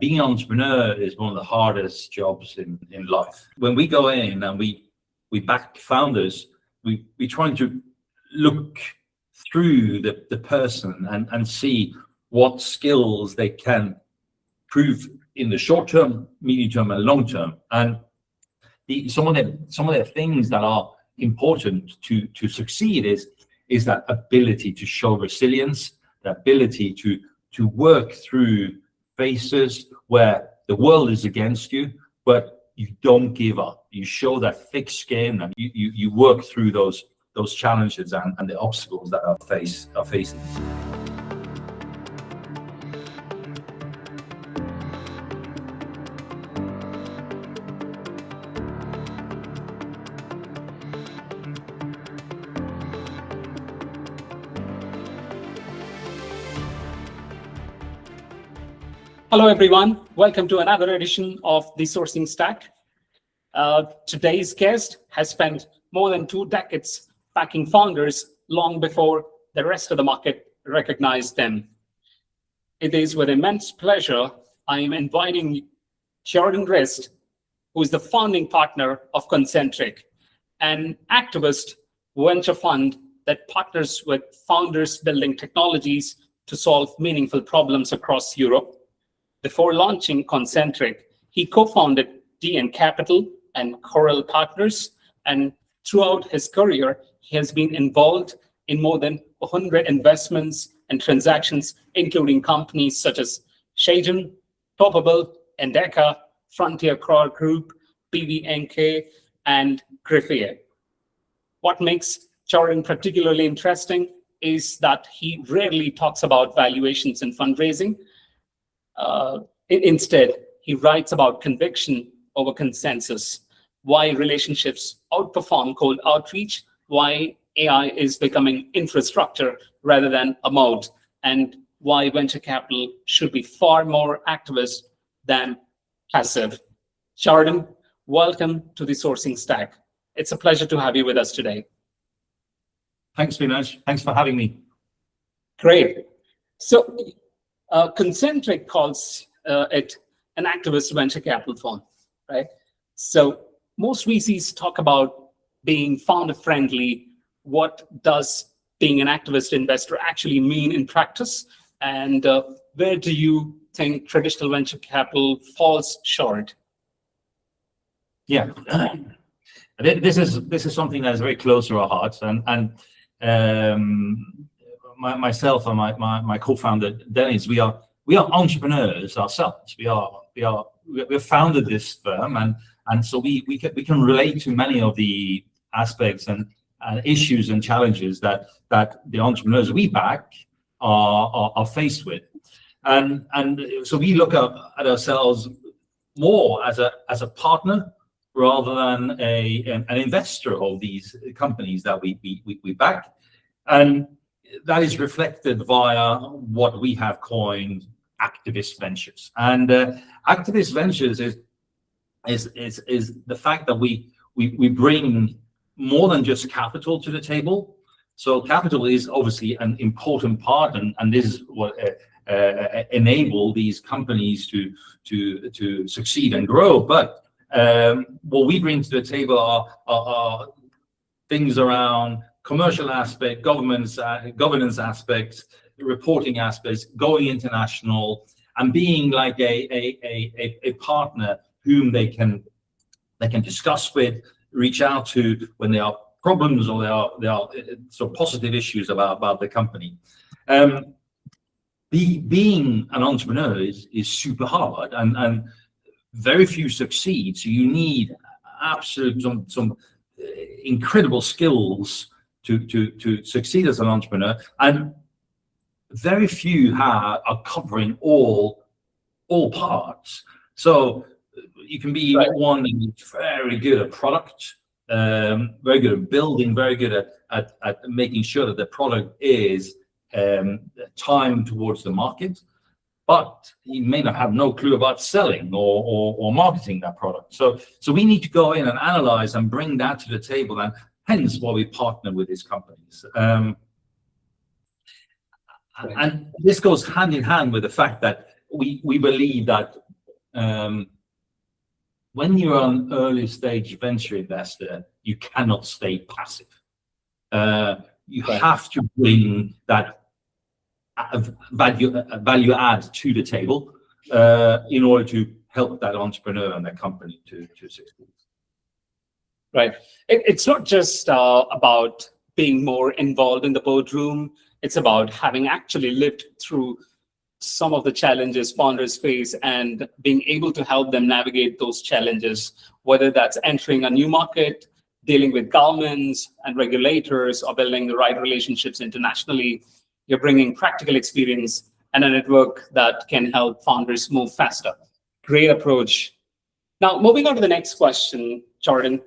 Being an entrepreneur is one of the hardest jobs in life. When we go in and we back founders, we try to look through the person and see what skills they can prove in the short term, medium term, and long term. And some of the things that are important to succeed is that ability to show resilience, the ability to work through phases where the world is against you, but you don't give up. You show that thick skin and you work through those challenges and the obstacles that are facing. Hello, everyone. Welcome to another edition of The Sourcing Stack. Today's guest has spent more than 2 decades backing founders long before the rest of the market recognized them. It is with immense pleasure I am inviting Kjartan Rist, who is the founding partner of Concentric, an activist venture fund that partners with founders building technologies to solve meaningful problems across Europe. Before launching Concentric, he co-founded DN Capital and Coral Partners, and throughout his career, he has been involved in more than 100 investments and transactions, including companies such as Tracxn, Topable, Endeca, Frontier Crowd Group, BVNK, and Griffier. What makes Kjartan particularly interesting is that he rarely talks about valuations and fundraising. Instead, he writes about conviction over consensus, why relationships outperform cold outreach, why AI is becoming infrastructure rather than a moat, and why venture capital should be far more activist than passive. Kjartan, welcome to the Sourcing Stack. It's a pleasure to have you with us today. Thanks, Vinaj. Thanks for having me. Great. So, Concentric calls it an activist venture capital fund, right? So most VCs talk about being founder friendly. What does being an activist investor actually mean in practice? And where do you think traditional venture capital falls short? Yeah, this is something that's very close to our hearts, and myself and my co-founder Dennis, we are entrepreneurs ourselves. We've founded this firm, and so we can relate to many of the aspects and issues and challenges that the entrepreneurs we back are faced with, and so we look at ourselves more as a partner rather than an investor of these companies that we back, and that is reflected via what we have coined activist ventures. And activist ventures is the fact that we bring more than just capital to the table. So capital is obviously an important part, and this is what enable these companies to succeed and grow. But what we bring to the table are things around commercial aspect, governance aspects, reporting aspects, going international, and being like a partner whom they can discuss with, reach out to when there are problems or there are sort of positive issues about the company. Being an entrepreneur is super hard, and very few succeed. So you need absolute some incredible skills to succeed as an entrepreneur, and very few are covering all parts. So you can be one that's very good at product, very good at building, very good at making sure that the product is timed towards the market, but you may not have no clue about selling or marketing that product. So we need to go in and analyze and bring that to the table, and hence why we partner with these companies. And this goes hand in hand with the fact that we believe that when you're an early stage venture investor, you cannot stay passive. You have to bring that value add to the table in order to help that entrepreneur and that company to succeed. Right. It's not just about being more involved in the boardroom. It's about having actually lived through some of the challenges founders face and being able to help them navigate those challenges, whether that's entering a new market, dealing with governments and regulators, or building the right relationships internationally. You're bringing practical experience and a network that can help founders move faster. Great approach. Now, moving on to the next question, Kjartan,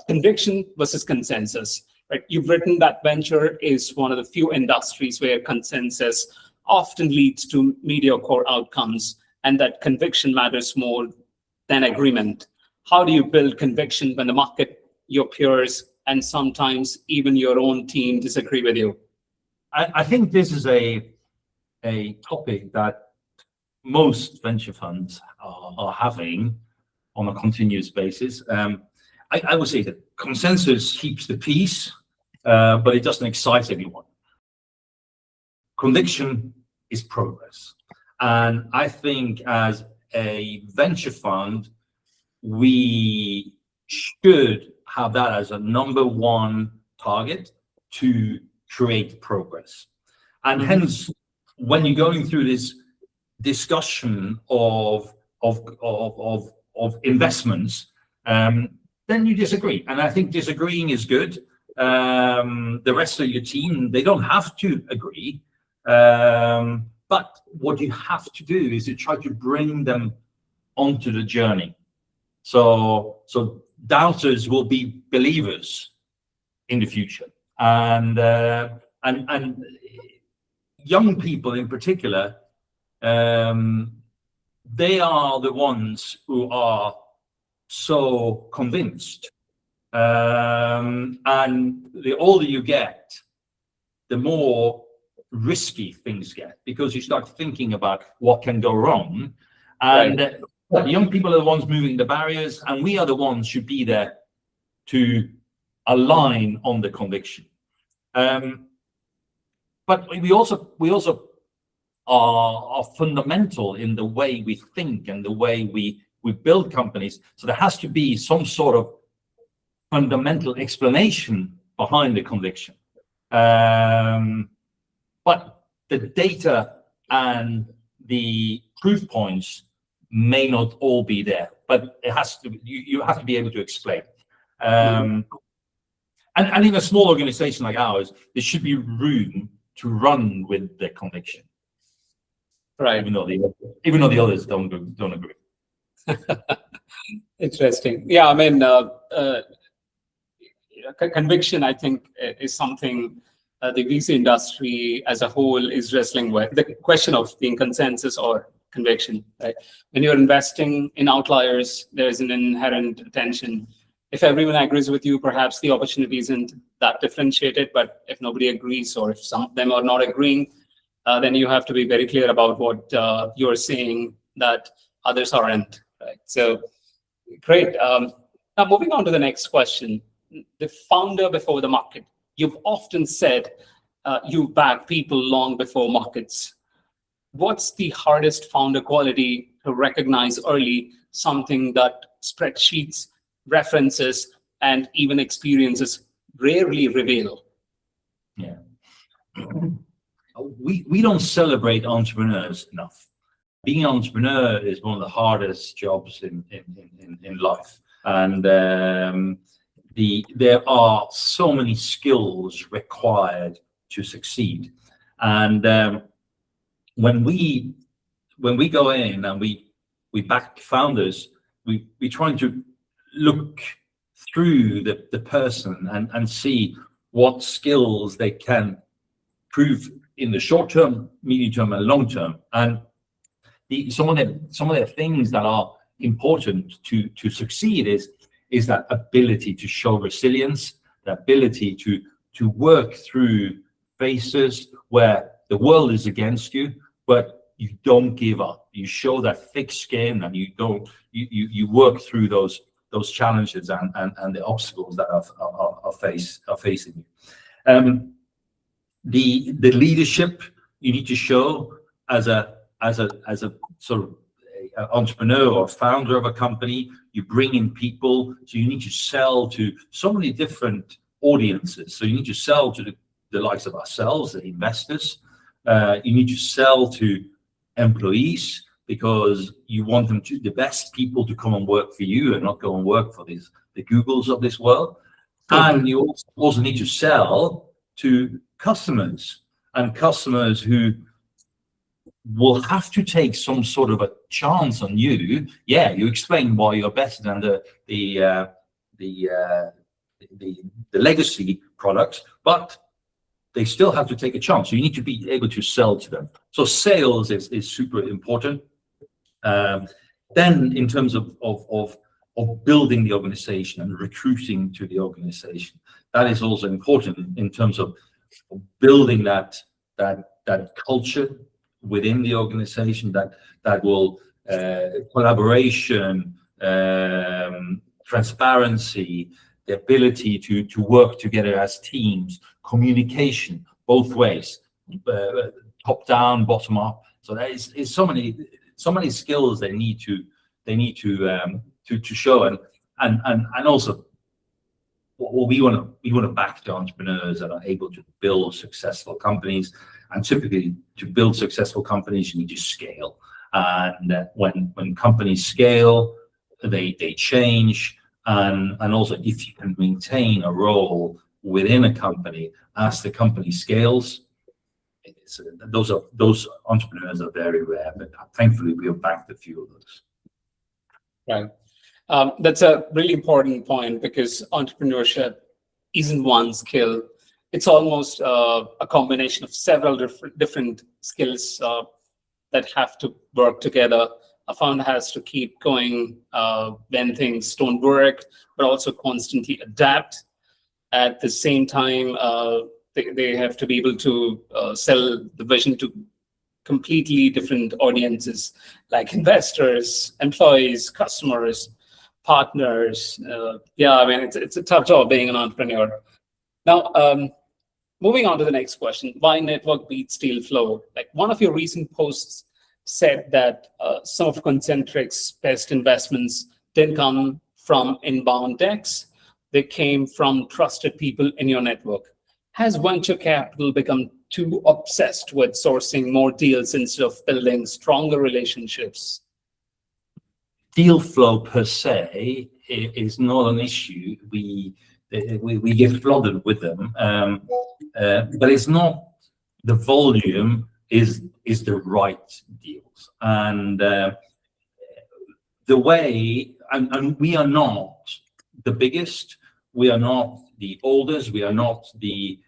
conviction versus consensus. Right? You've written that venture is one of the few industries where consensus often leads to mediocre outcomes, and that conviction matters more than agreement. How do you build conviction when the market, your peers, and sometimes even your own team disagree with you? I think this is a topic that most venture funds are having on a continuous basis. I would say that consensus keeps the peace, but it doesn't excite anyone. Conviction is progress. And I think as a venture fund, we should have that as a number one target to create progress. And hence, when you're going through this discussion of investments, then you disagree. And I think disagreeing is good. The rest of your team, they don't have to agree. But what you have to do is to try to bring them onto the journey. So doubters will be believers in the future. And young people in particular, they are the ones who are so convinced. And the older you get, the more risky things get, because you start thinking about what can go wrong. And the young people are the ones moving the barriers, and we are the ones who should be there to align on the conviction. But we also are fundamental in the way we think and the way we build companies. So there has to be some sort of fundamental explanation behind the conviction. But the data and the proof points may not all be there, but it has to. You have to be able to explain. And in a small organization like ours, there should be room to run with the conviction. Right. Even though the others don't agree. Interesting. Yeah, I mean, conviction, I think, is something the VC industry as a whole is wrestling with. The question of being consensus or conviction, right? When you're investing in outliers, there is an inherent tension. If everyone agrees with you, perhaps the opportunity isn't that differentiated, but if nobody agrees, or if some of them are not agreeing, then you have to be very clear about what you're saying that others aren't, right? So, great. Now, moving on to the next question, the founder before the market. You've often said you back people long before markets. What's the hardest founder quality to recognize early, something that spreadsheets, references, and even experiences rarely reveal? Yeah. We don't celebrate entrepreneurs enough. Being an entrepreneur is one of the hardest jobs in life. And there are so many skills required to succeed. And when we go in and we back founders, we trying to look through the person and see what skills they can prove in the short term, medium term, and long term. And some of the things that are important to succeed is that ability to show resilience, the ability to work through phases where the world is against you, but you don't give up. you show that thick skin, and you work through those challenges and the obstacles that are facing you. The leadership you need to show as a sort of entrepreneur or founder of a company. You bring in people, so you need to sell to so many different audiences. So you need to sell to the likes of ourselves, the investors. You need to sell to employees, because you want the best people to come and work for you and not go and work for the Googles of this world. And you also need to sell to customers, and customers who will have to take some sort of a chance on you. Yeah, you explain why you're better than the legacy products, but they still have to take a chance. So you need to be able to sell to them. So sales is super important. Then in terms of building the organization and recruiting to the organization, that is also important in terms of building that culture within the organization that will collaboration, transparency, the ability to work together as teams, communication both ways, top down, bottom up. So there is so many skills they need to show, and also what we want to back the entrepreneurs that are able to build successful companies. And typically, to build successful companies, you need to scale. And when companies scale, they change. And also, if you can maintain a role within a company as the company scales, those entrepreneurs are very rare. But thankfully, we have backed a few of those. Right. That's a really important point, because entrepreneurship isn't one skill. It's almost a combination of several different skills that have to work together. A founder has to keep going when things don't work, but also constantly adapt. At the same time, they have to be able to sell the vision to completely different audiences, like investors, employees, customers, partners. Yeah, I mean, it's a tough job being an entrepreneur. Now, moving on to the next question, why network beats deal flow? Like, one of your recent posts said that some of Concentric's best investments didn't come from inbound decks. They came from trusted people in your network. Has venture capital become too obsessed with sourcing more deals instead of building stronger relationships? Deal flow per se is not an issue. We get flooded with them, but it's not the volume is the right deals. And the way, and we are not the biggest, we are not the oldest, we are not the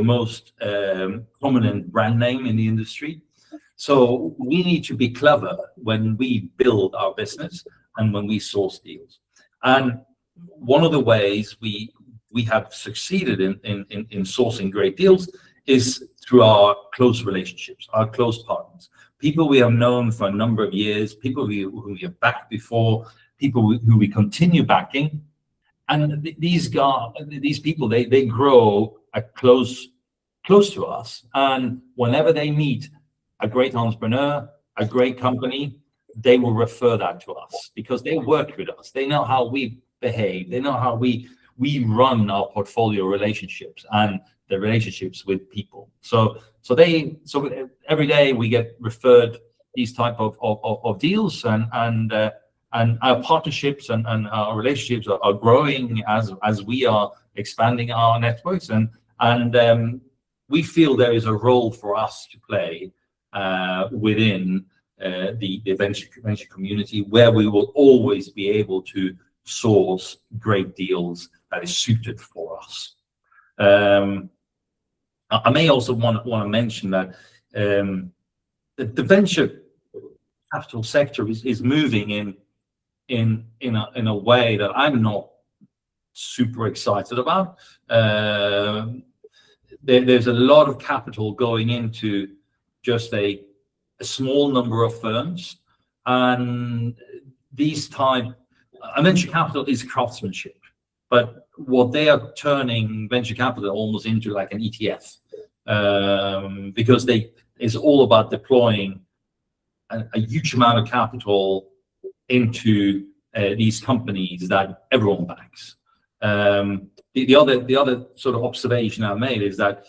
most prominent brand name in the industry. So we need to be clever when we build our business and when we source deals. And one of the ways we have succeeded in sourcing great deals is through our close relationships, our close partners, people we have known for a number of years, people who we have backed before, people who we continue backing. And these people, they grow close to us. And whenever they meet a great entrepreneur, a great company, they will refer that to us because they worked with us. They know how we behave. They know how we run our portfolio relationships and the relationships with people. So every day we get referred these type of deals, and our partnerships and our relationships are growing as we are expanding our networks, and we feel there is a role for us to play within the venture community, where we will always be able to source great deals that is suited for us. I may also want to mention that the venture capital sector is moving in a way that I'm not super excited about. There's a lot of capital going into just a small number of firms, And venture capital is craftsmanship, but what they are turning venture capital almost into like an ETF, because it's all about deploying a huge amount of capital into these companies that everyone backs. The other sort of observation I made is that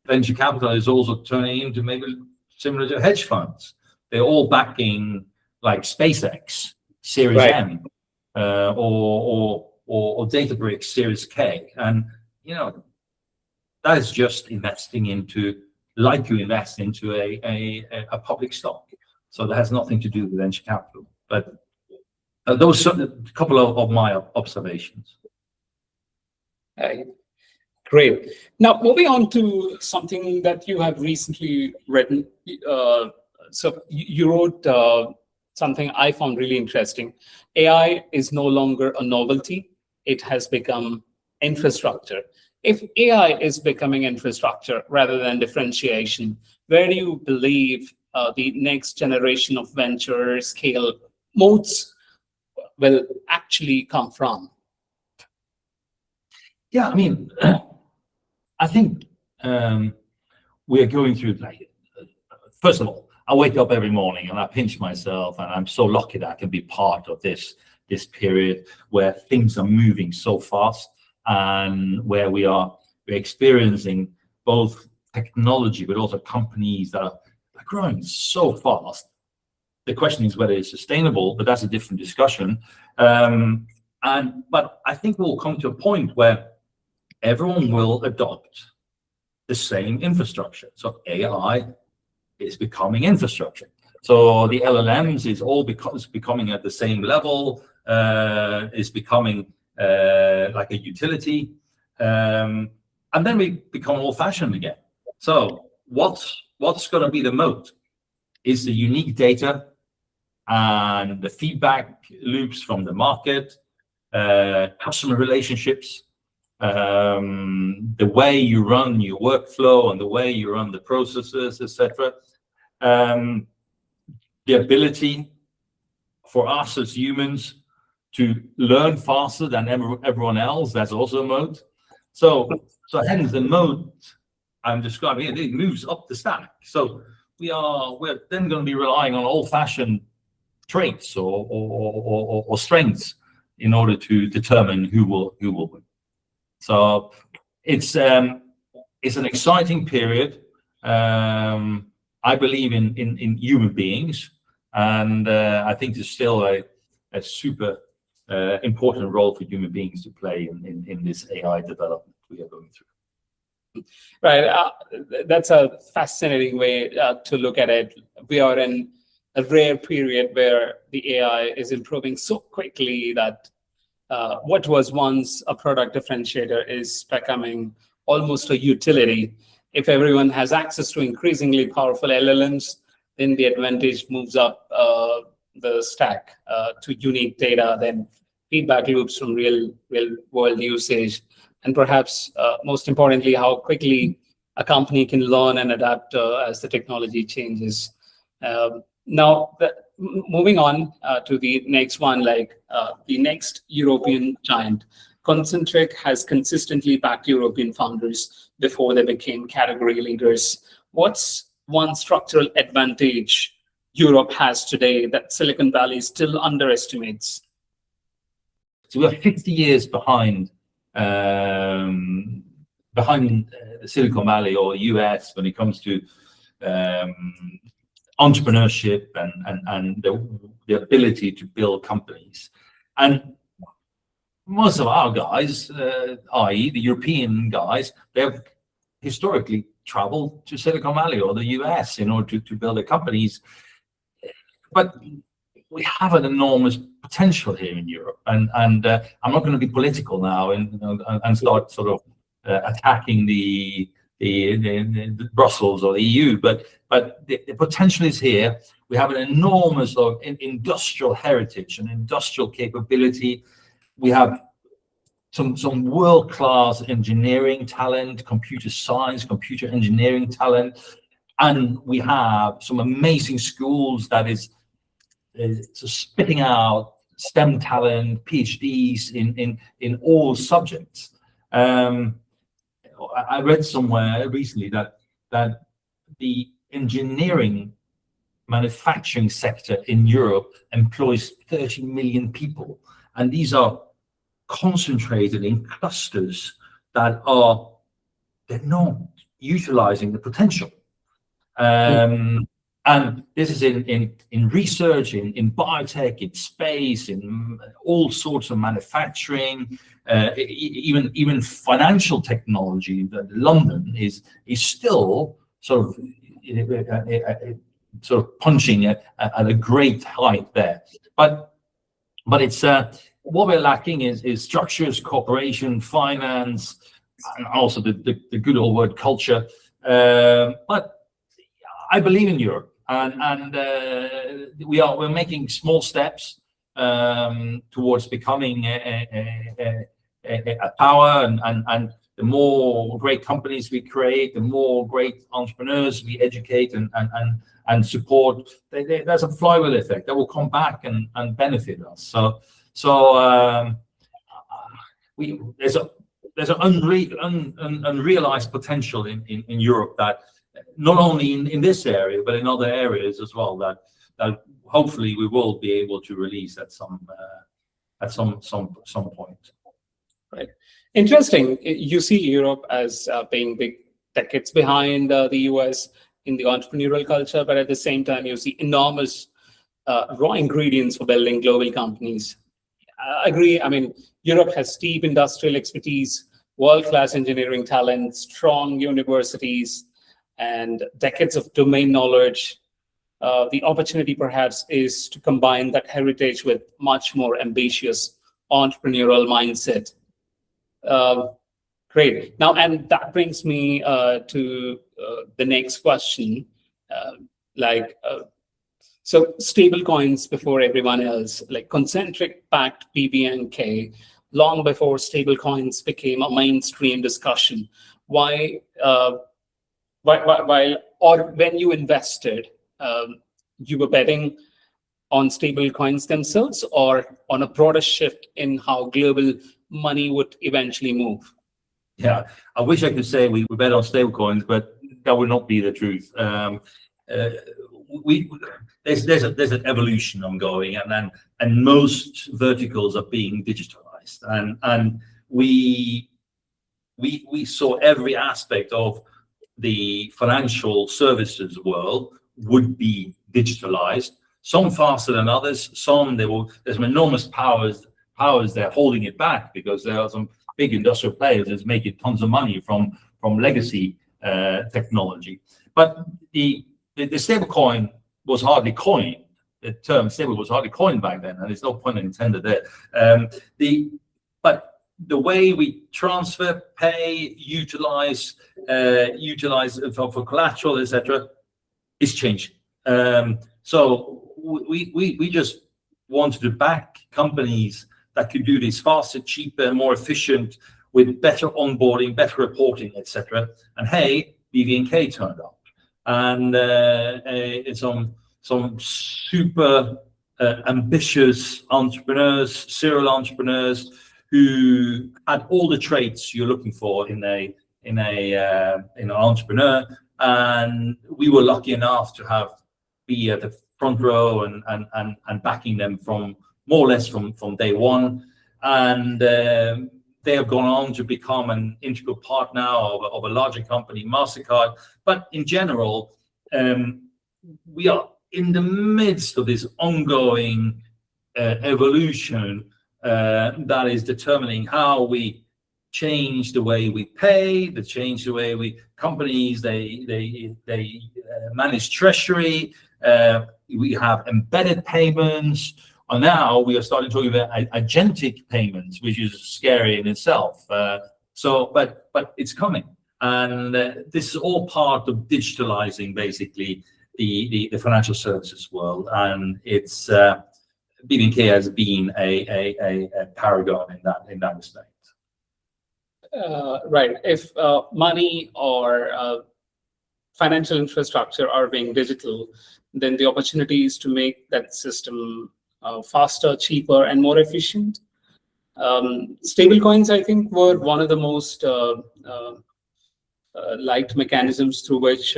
venture capital is also turning into maybe similar to hedge funds. They're all backing like SpaceX, Series Right. M, or Databricks, Series K, and that is just investing into, like you invest into a public stock. So that has nothing to do with venture capital. But those are a couple of my observations. Great. Now, moving on to something that you have recently written. So you wrote something I found really interesting. AI is no longer a novelty. It has become infrastructure. If AI is becoming infrastructure rather than differentiation, where do you believe the next generation of venture scale moats will actually come from? Yeah, I mean, I think we are going through, like, first of all, I wake up every morning and I pinch myself, and I'm so lucky that I can be part of this period where things are moving so fast, and where we're experiencing both technology but also companies that are growing so fast. The question is whether it's sustainable, but that's a different discussion. But I think we'll come to a point where everyone will adopt the same infrastructure. So AI is becoming infrastructure. So the LLMs is all becoming at the same level, is becoming like a utility. And then we become old-fashioned again. So what's going to be the moat is the unique data and the feedback loops from the market, customer relationships, the way you run your workflow and the way you run the processes, etc. The ability for us as humans to learn faster than everyone else, that's also a moat. So hence the moat I'm describing here, it moves up the stack. So we're then going to be relying on old-fashioned traits or strengths in order to determine who will win. So it's an exciting period. I believe in human beings, and I think there's still a super important role for human beings to play in this AI development we are going through. Right. That's a fascinating way to look at it. We are in a rare period where the AI is improving so quickly that what was once a product differentiator is becoming almost a utility. If everyone has access to increasingly powerful LLMs, then the advantage moves up the stack to unique data, then feedback loops from real world usage, and perhaps most importantly, how quickly a company can learn and adapt as the technology changes. Now, moving on to the next one, like the next European giant, Concentric has consistently backed European founders before they became category leaders. What's one structural advantage Europe has today that Silicon Valley still underestimates? So we're 50 years behind Silicon Valley or US when it comes to entrepreneurship and the ability to build companies. And most of our guys, i.e. the European guys, they've historically traveled to Silicon Valley or the US in order to build their companies. But we have an enormous potential here in Europe. And I'm not going to be political now and start sort of attacking the Brussels or the EU, but the potential is here. We have an enormous industrial heritage and industrial capability. We have some world-class engineering talent, computer science, computer engineering talent, and we have some amazing schools that is so spitting out STEM talent, PhDs in all subjects. I read somewhere recently that the engineering manufacturing sector in Europe employs 30 million people, and these are concentrated in clusters that they're not utilizing the potential. And this is in research, in biotech, in space, in all sorts of manufacturing, even financial technology. London is still sort of punching at a great height there. But it's what we're lacking is structures, cooperation, finance, and also the good old word culture. But I believe in Europe, and we're making small steps towards becoming a power, and the more great companies we create, the more great entrepreneurs we educate and support. There's a flywheel effect that will come back and benefit us. So there's an unrealized potential in Europe that not only in this area but in other areas as well that hopefully we will be able to release at some point. Right. Interesting. You see Europe as being big decades behind the US in the entrepreneurial culture, but at the same time, you see enormous raw ingredients for building global companies. I agree. I mean, Europe has deep industrial expertise, world-class engineering talent, strong universities, and decades of domain knowledge. The opportunity perhaps is to combine that heritage with much more ambitious entrepreneurial mindset. Great. Now, and that brings me to the next question. So stable coins before everyone else, like Concentric backed BVNK long before stable coins became a mainstream discussion. Why, or when you invested, you were betting on stable coins themselves or on a broader shift in how global money would eventually move? Yeah, I wish I could say we bet on stable coins, but that would not be the truth. There's an evolution ongoing, and most verticals are being digitalized, and we saw every aspect of the financial services world would be digitalized. Some faster than others. There's some enormous powers they're holding it back because there are some big industrial players that's making tons of money from legacy technology. But the stable coin was hardly coined. The term stable was hardly coined back then, and there's no pun intended there. But the way we transfer, pay, utilize for collateral, etc., is changing. So we just wanted to back companies that could do this faster, cheaper, more efficient, with better onboarding, better reporting, etc. And hey, BVNK turned up, and it's some super ambitious entrepreneurs, serial entrepreneurs who had all the traits you're looking for in an entrepreneur. And we were lucky enough to be at the front row and backing them from more or less from day one. And they have gone on to become an integral part now of a larger company, MasterCard. But in general, we are in the midst of this ongoing evolution that is determining how we change the way we pay, change the way companies they manage treasury. We have embedded payments. And now we are starting talking about agentic payments, which is scary in itself. But it's coming, and this is all part of digitalizing basically the financial services world. And it's BVNK has been a paragon in that respect. Right. If money or financial infrastructure are being digital, then the opportunity is to make that system faster, cheaper, and more efficient. Stable coins, I think, were one of the most liked mechanisms through which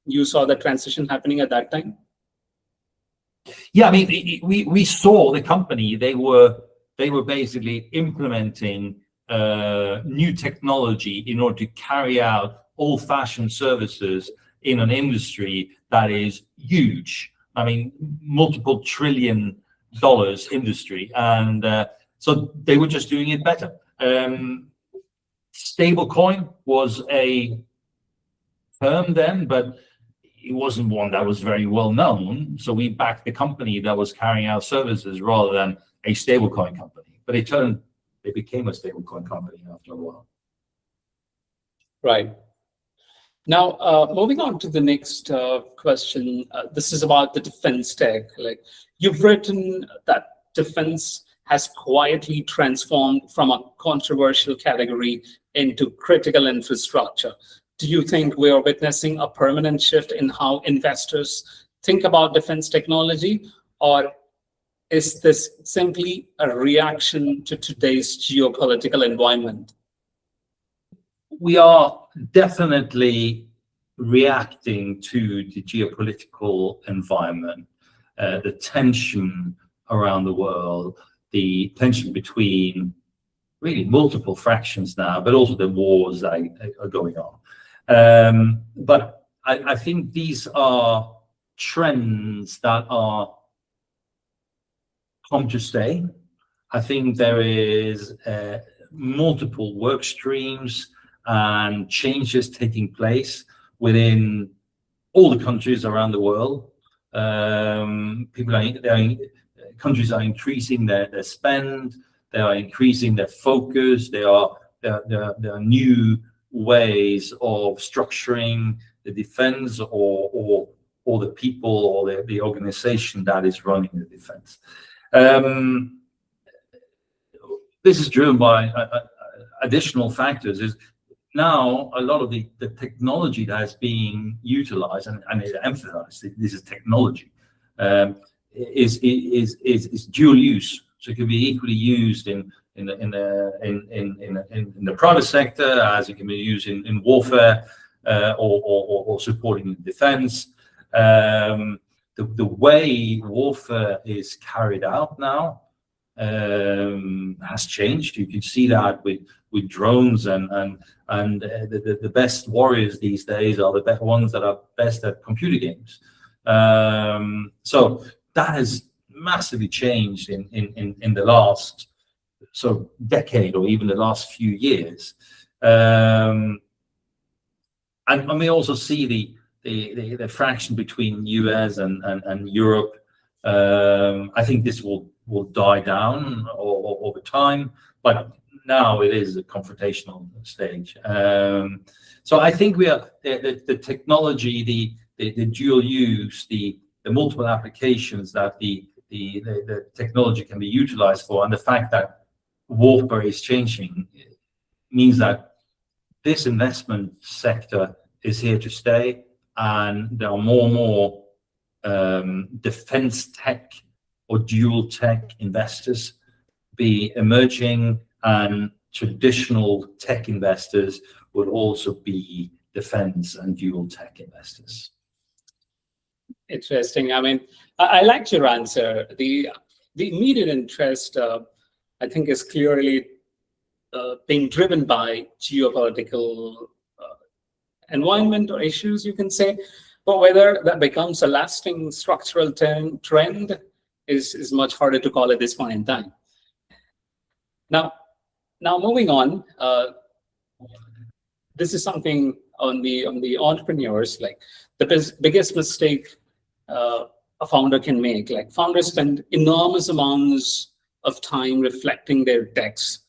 you saw the transition happening at that time. Yeah, I mean, we saw the company. They were basically implementing new technology in order to carry out old-fashioned services in an industry that is huge. I mean, multiple $1 trillion industry, and so they were just doing it better. Stablecoin was a term then, but it wasn't one that was very well known. So we backed the company that was carrying out services rather than a stablecoin company. But they became a stablecoin company after a while. Right. Now, moving on to the next question. This is about the defense tech. Like, you've written that defense has quietly transformed from a controversial category into critical infrastructure. Do you think we are witnessing a permanent shift in how investors think about defense technology, or is this simply a reaction to today's geopolitical environment? We are definitely reacting to the geopolitical environment, the tension around the world, the tension between really multiple fractions now, but also the wars that are going on. But I think these are trends that are come to stay. I think there is multiple work streams and changes taking place within all the countries around the world. Countries are increasing their spend. They are increasing their focus. There are new ways of structuring the defense or the people or the organization that is running the defense. This is driven by additional factors. Is now a lot of the technology that is being utilized, and it emphasized this is technology, is dual use. So it can be equally used in the private sector as it can be used in warfare or supporting defense. The way warfare is carried out now has changed. You can see that with drones and the best warriors these days are the ones that are best at computer games. So that has massively changed in the last decade or even the last few years. And we also see the fraction between US and Europe. I think this will die down over time, but now it is a confrontational stage. So I think we are the technology, the dual use, the multiple applications that the technology can be utilized for, and the fact that warfare is changing means that this investment sector is here to stay, and there are more and more defense tech or dual tech investors be emerging, and traditional tech investors would also be defense and dual tech investors. Interesting. I mean, I liked your answer. The immediate interest, I think, is clearly being driven by geopolitical environment or issues, you can say. But whether that becomes a lasting structural trend is much harder to call at this point in time. Now moving on, this is something on the entrepreneurs, like the biggest mistake a founder can make. Like, founders spend enormous amounts of time reflecting their decks.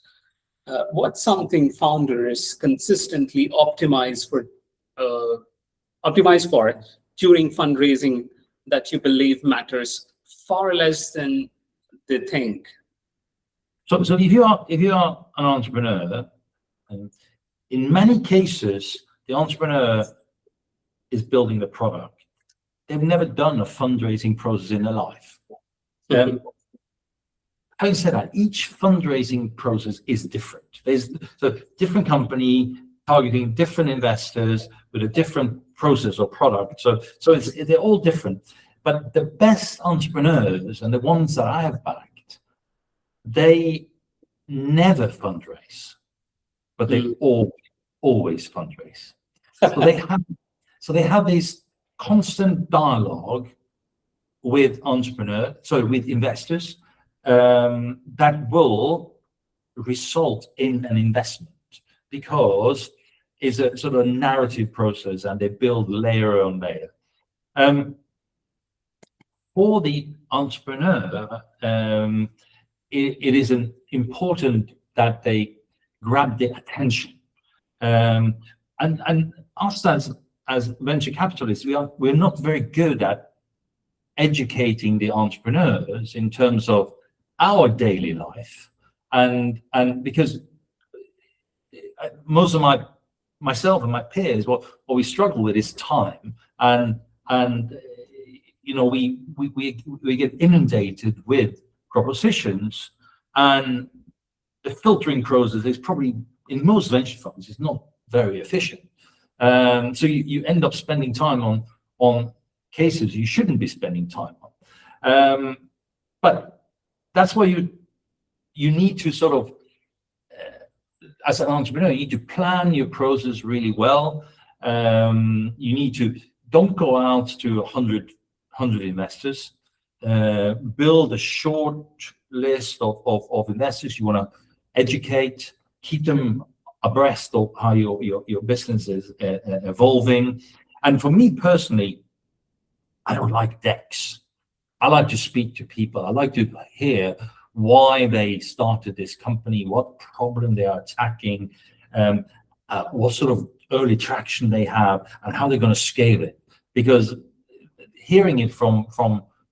What's something founders consistently optimize for during fundraising that you believe matters far less than they think? So if you are an entrepreneur, in many cases the entrepreneur is building the product. they've never done a fundraising process in their life. Having said that, each fundraising process is different. There's so different company targeting different investors with a different process or product. So they're all different. But the best entrepreneurs and the ones that I have backed, they never fundraise, but they always fundraise. So they have this constant dialogue with with investors that will result in an investment, because it's a sort of narrative process and they build layer on layer. For the entrepreneur, it is important that they grab the attention. And us as venture capitalists, we're not very good at educating the entrepreneurs in terms of our daily life, and because most of myself and my peers, what we struggle with is time, and you know, we get inundated with propositions, and the filtering process is probably in most venture funds is not very efficient. So you end up spending time on cases you shouldn't be spending time on. But that's why you need to sort of, as an entrepreneur, you need to plan your process really well. You need to don't go out to 100 investors. Build a short list of investors you want to educate, keep them abreast of how your business is evolving. And for me personally, I don't like decks. I like to speak to people. I like to hear why they started this company, what problem they are attacking, what sort of early traction they have, and how they're going to scale it. Because hearing it from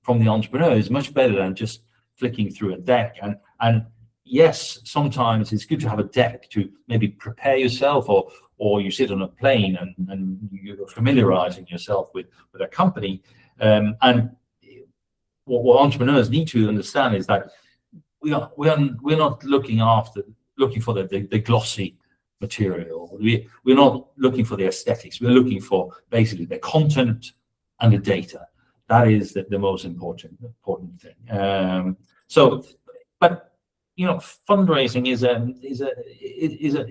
the entrepreneur is much better than just flicking through a deck. And yes, sometimes it's good to have a deck to maybe prepare yourself, or you sit on a plane and you're familiarizing yourself with a company. And what entrepreneurs need to understand is that we're not looking for the glossy material. We're not looking for the aesthetics. We're looking for basically the content and the data. That is the most important thing. But you know, fundraising is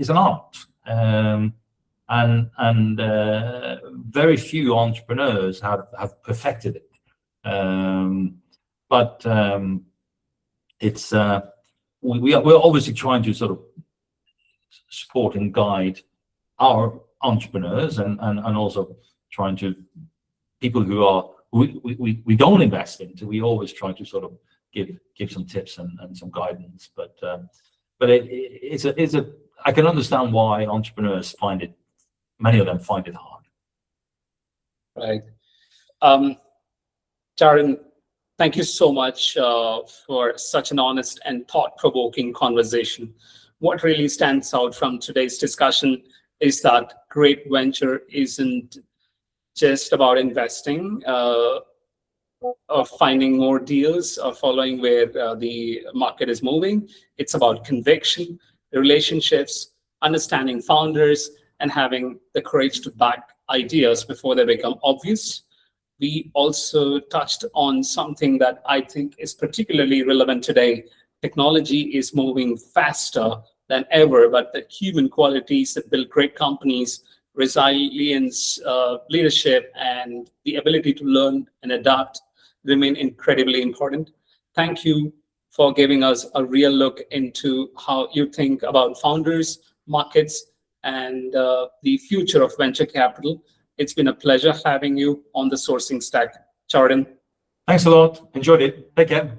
an art, and very few entrepreneurs have perfected it. But it's we're obviously trying to sort of support and guide our entrepreneurs, and also trying to people who we don't invest into. We always try to sort of give some tips and some guidance. But it's a I can understand why entrepreneurs many of them find it hard. Right. Kjartan, thank you so much for such an honest and thought-provoking conversation. What really stands out from today's discussion is that great venture isn't just about investing or finding more deals or following where the market is moving. It's about conviction, relationships, understanding founders, and having the courage to back ideas before they become obvious. We also touched on something that I think is particularly relevant today. Technology is moving faster than ever, but the human qualities that build great companies, resilience, leadership, and the ability to learn and adapt remain incredibly important. Thank you for giving us a real look into how you think about founders, markets, and the future of venture capital. It's been a pleasure having you on the Sourcing Stack, Kjartan. Thanks a lot. Enjoyed it. Take care.